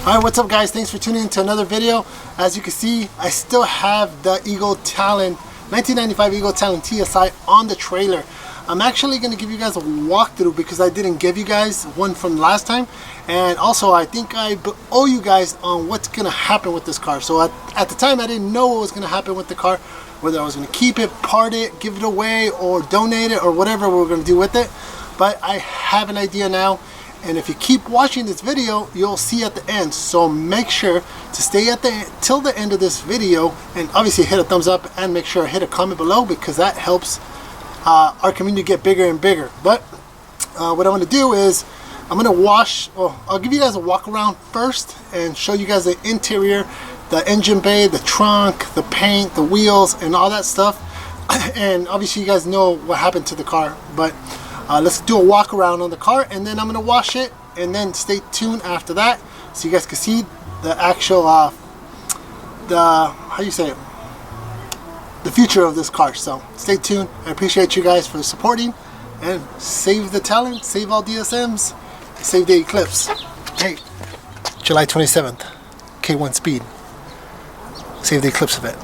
Alright, what's up guys? Thanks for tuning in to another video. As you can see, I still have the TALON 1995 TALON TSi on the trailer. I'm actually going to give you guys a walkthrough because I didn't give you guys one from last time, and also I think I owe you guys on what's going to happen with this car. So at the time I didn't know what was going to happen with the car, whether I was going to keep it, part it, give it away, or donate it, or whatever we were going to do with it. But I have an idea now, and if you keep watching this video, you'll see at the end. So make sure to stay at till the end of this video, and obviously hit a thumbs up and make sure to hit a comment below, because that helps our community get bigger and bigger. But what I'm going to do is I'm going to I'll give you guys a walk around first and show you guys the interior, the engine bay, the trunk, the paint, the wheels, and all that stuff. And obviously you guys know what happened to the car, but let's do a walk around on the car, and then I'm going to wash it, and then stay tuned after that so you guys can see the actual the future of this car. So stay tuned. I appreciate you guys for supporting, and save the Talon, save all DSMs, save the Eclipse. Hey, July 27th, K1 speed, save the Eclipse of it.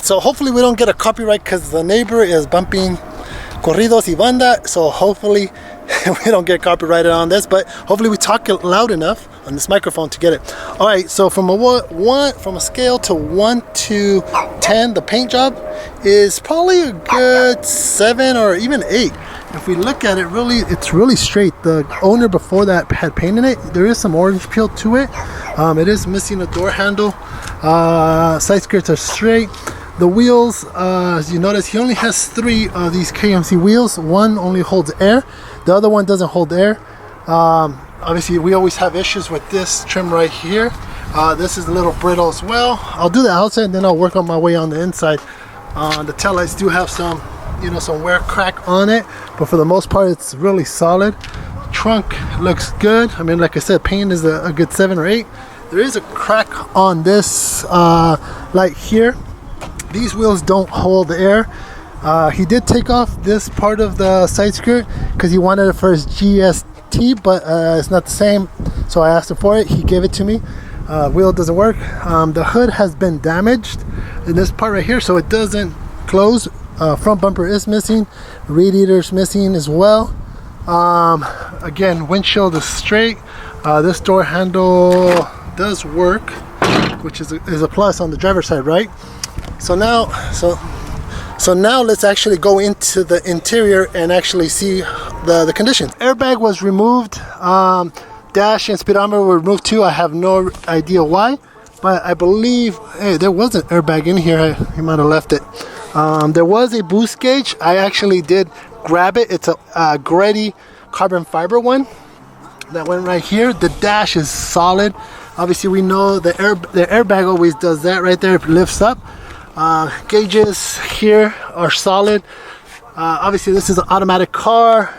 So hopefully we don't get a copyright because the neighbor is bumping corridos y banda, so hopefully we don't get copyrighted on this, but hopefully we talk it loud enough on this microphone to get it. All right, so from a scale to 1 to 10, the paint job is probably a good 7 or even 8. If we look at it, it's really straight. The owner before that had paint in it. There is some orange peel to it. It is missing a door handle. Side skirts are straight. The wheels, as you notice, he only has 3 of these KMC wheels. One only holds air, the other one doesn't hold air. Obviously we always have issues with this trim right here. This is a little brittle as well. I'll do the outside and then I'll work on my way on the inside. The taillights do have some, some wear crack on it, but for the most part it's really solid. Trunk looks good. I mean, like I said, paint is a good 7 or 8. There is a crack on this light here. These wheels don't hold air. He did take off this part of the side skirt because he wanted it for his GST, but it's not the same, so I asked him for it. He gave it to me. Wheel doesn't work. The hood has been damaged in this part right here, so it doesn't close. Front bumper is missing. Radiator's missing as well. Again, windshield is straight. This door handle does work, which is a plus on the driver's side, right? So now let's actually go into the interior and actually see the conditions. Airbag was removed. Dash and speedometer were removed too. I have no idea why, but I believe, hey, there was an airbag in here. He might have left it. There was a boost gauge. I actually did grab it. It's a Grady carbon fiber one that went right here. The dash is solid. Obviously we know the airbag always does that right there. It lifts up. Gauges here are solid. Obviously this is an automatic car.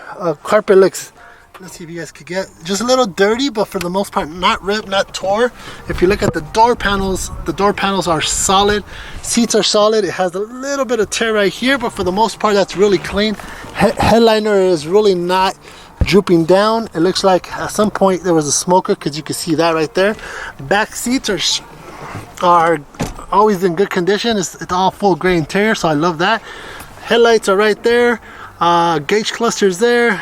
Carpet looks, let's see if you guys could get, just a little dirty, but for the most part not ripped, not tore. If you look at the door panels are solid. Seats are solid. It has a little bit of tear right here, but for the most part that's really clean. Headliner is really not drooping down. It looks like at some point there was a smoker, because you can see that right there. Back seats are always in good condition. It's all full gray interior, so I love that. Headlights are right there. Gauge clusters there.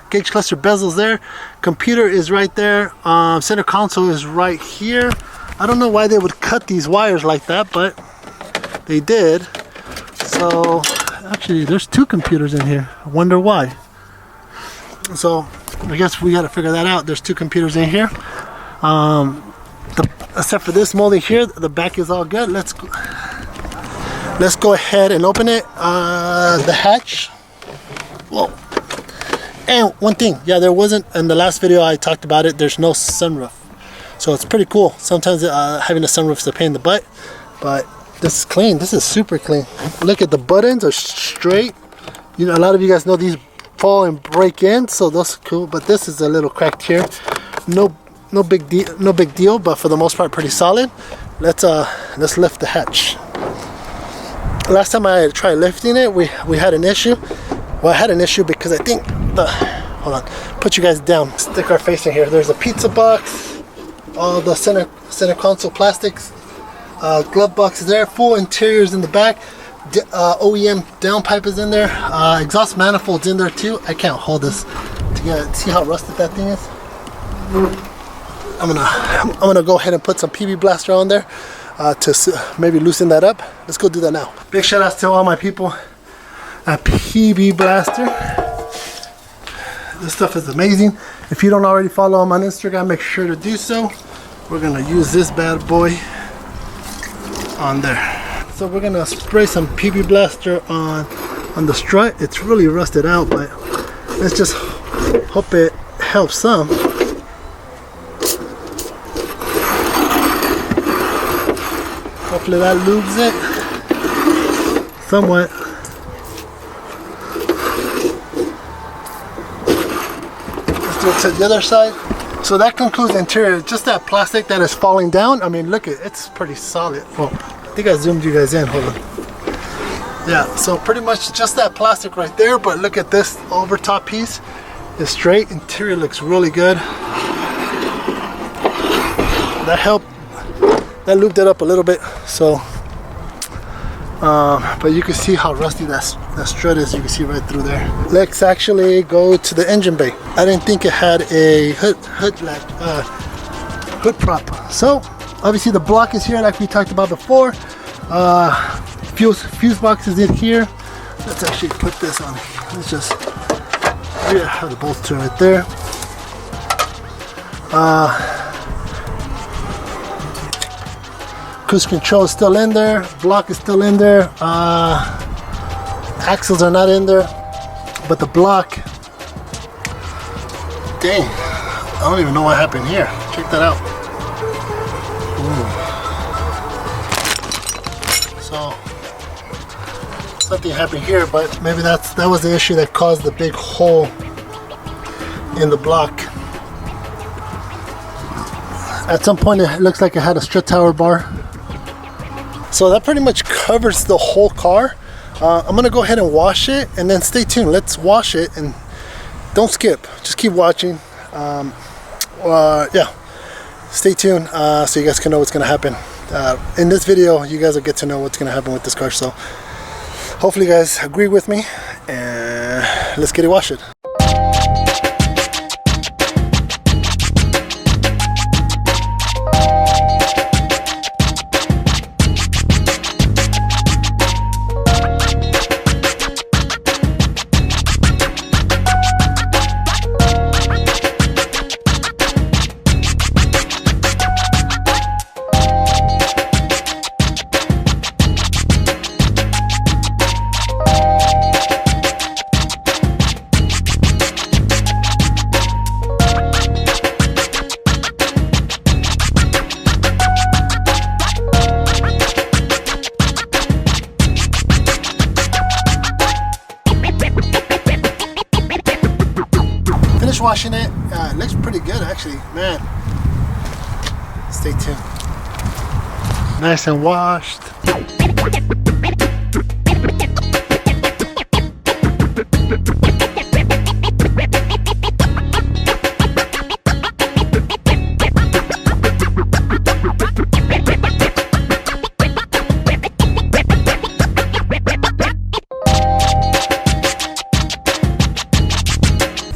Gauge cluster bezels there. Computer is right there. Center console is right here. I don't know why they would cut these wires like that, but they did. So actually there's 2 computers in here. I wonder why. So I guess we got to figure that out. There's 2 computers in here. Except for this molding here, the back is all good. Let's go ahead and open it. The hatch. Whoa. And one thing, yeah, there wasn't, in the last video I talked about it, there's no sunroof. So it's pretty cool. Sometimes having a sunroof is a pain in the butt, but this is clean. This is super clean. Look at the buttons are straight. A lot of you guys know these fall and break in, so those are cool, but this is a little cracked here. No big deal, but for the most part pretty solid. Let's lift the hatch. Last time I tried lifting it, we had an issue. Well, I had an issue because I think hold on, put you guys down, stick our face in here. There's a pizza box all the center console plastics. Glove box is there, full interiors in the back. OEM downpipe is in there. Exhaust manifold's in there too. I can't hold this to see how rusted that thing is. I'm gonna go ahead and put some PB Blaster on there to maybe loosen that up. Let's go do that now. Big shout outs to all my people at PB Blaster. This stuff is amazing. If you don't already follow them on Instagram, make sure to do so. We're gonna use this bad boy on there. So we're gonna spray some PB Blaster on the strut. It's really rusted out, but let's just hope it helps some. Hopefully that lubes it somewhat. Let's do it to the other side. So that concludes the interior. Just that plastic that is falling down. I mean, look, it's pretty solid. Well, I think I zoomed you guys in. Hold on. Yeah, so pretty much just that plastic right there. But look at this over top piece. It's straight. Interior looks really good. That helped. That lubed it up a little bit. So, but you can see how rusty that strut is. You can see right through there. Let's actually go to the engine bay. I didn't think it had a hood prop. So obviously the block is here, like we talked about before. Fuse box is in here. Let's actually put this on. Let's just have the bolts right there. Cruise control is still in there. Block is still in there. Axles are not in there, but the block. Dang, I don't even know what happened here. Check that out. Ooh. So something happened here, but maybe that was the issue that caused the big hole in the block. At some point, it looks like it had a strut tower bar. So that pretty much covers the whole car. I'm gonna go ahead and wash it, and then stay tuned. Let's wash it and don't skip. Just keep watching. Yeah, stay tuned so you guys can know what's gonna happen. In this video, you guys will get to know what's gonna happen with this car. So hopefully you guys agree with me, and let's get it washed. Washing it, it looks pretty good actually, man. Stay tuned. Nice and washed.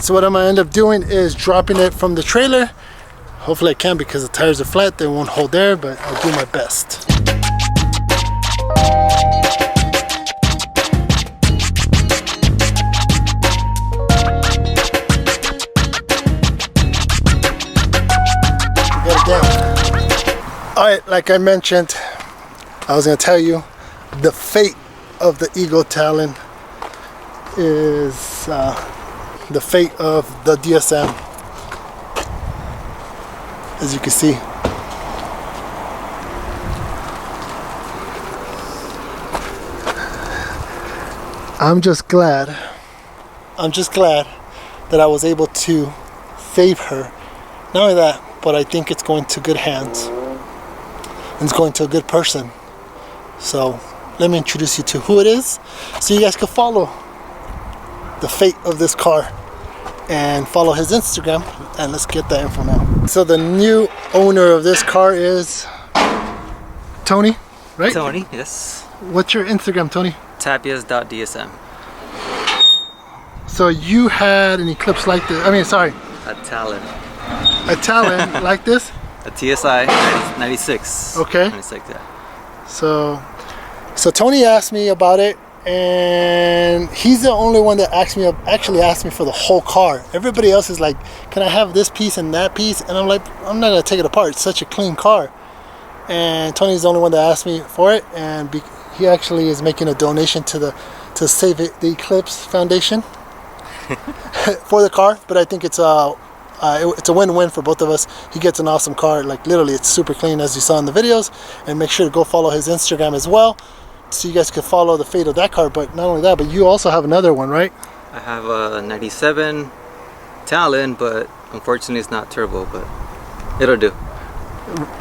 So what I'm gonna end up doing is dropping it from the trailer. Hopefully I can, because the tires are flat, they won't hold air, but I'll do my best. Get it down. Alright, like I mentioned, I was gonna tell you the fate of the Ego Talon is the fate of the DSM, as you can see. I'm just glad that I was able to save her. Not only that, but I think it's going to good hands, and it's going to a good person. So let me introduce you to who it is, so you guys can follow the fate of this car. and follow his Instagram, and let's get that info now. So the new owner of this car is Tony, right? Tony, yes. What's your Instagram, Tony? Tapias.dsm. So you had an Eclipse like this, I mean, sorry. A Talon. A Talon like this? A TSi 96. Okay. 96, yeah. So Tony asked me about it, and he's the only one that actually asked me for the whole car. Everybody else is like, can I have this piece and that piece? And I'm like, I'm not gonna take it apart. It's such a clean car. And Tony's the only one that asked me for it, and he actually is making a donation to Save It, the Eclipse Foundation for the car. But I think it's a win-win for both of us. He gets an awesome car, like literally it's super clean as you saw in the videos. And make sure to go follow his Instagram as well, so you guys can follow the fate of that car. But not only that, but you also have another one, right? I have a 97 Talon, but unfortunately it's not turbo, but it'll do.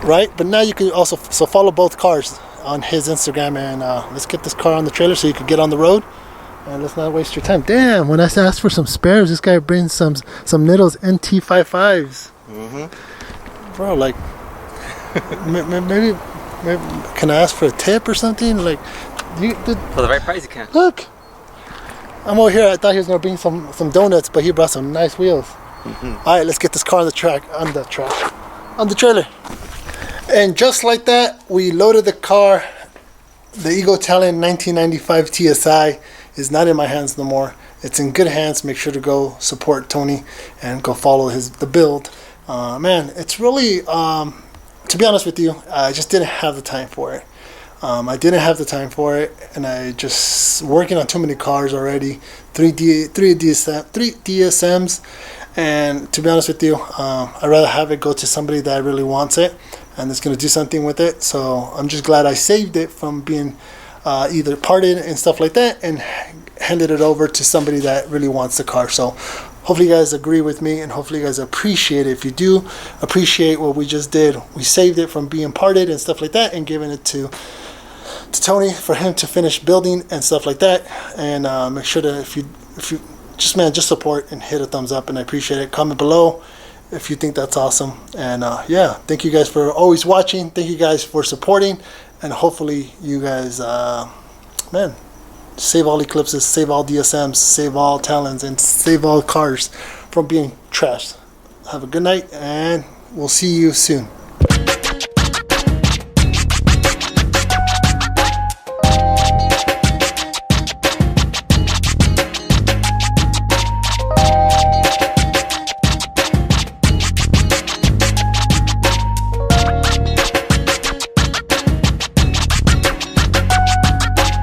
Right, but now you can also follow both cars on his Instagram, and let's get this car on the trailer so you can get on the road, and let's not waste your time. Damn, when I asked for some spares, this guy brings some Nittles NT55s. Bro, like maybe can I ask for a tip or something? Like, For the right price you can. Look, I'm over here. I thought he was gonna bring some donuts, but he brought some nice wheels. All right, let's get this car on the trailer. And just like that, we loaded the car. The Ego Talon 1995 TSI is not in my hands no more. It's in good hands. Make sure to go support Tony and go follow the build. Man, it's really, to be honest with you, I just didn't have the time for it. I didn't have the time for it, and I just working on too many cars already. Three DSMs. And to be honest with you, I'd rather have it go to somebody that really wants it and is going to do something with it. So I'm just glad I saved it from being either parted and stuff like that, and handed it over to somebody that really wants the car. So hopefully you guys agree with me, and hopefully you guys appreciate it. If you do appreciate what we just did, we saved it from being parted and stuff like that, and giving it to Tony for him to finish building and stuff like that. And make sure to, if you just support and hit a thumbs up, and I appreciate it. Comment below if you think that's awesome. And yeah, thank you guys for always watching. Thank you guys for supporting, and hopefully you guys man, save all Eclipses, save all DSMs, save all Talons, and save all cars from being trashed. Have a good night, and we'll see you soon.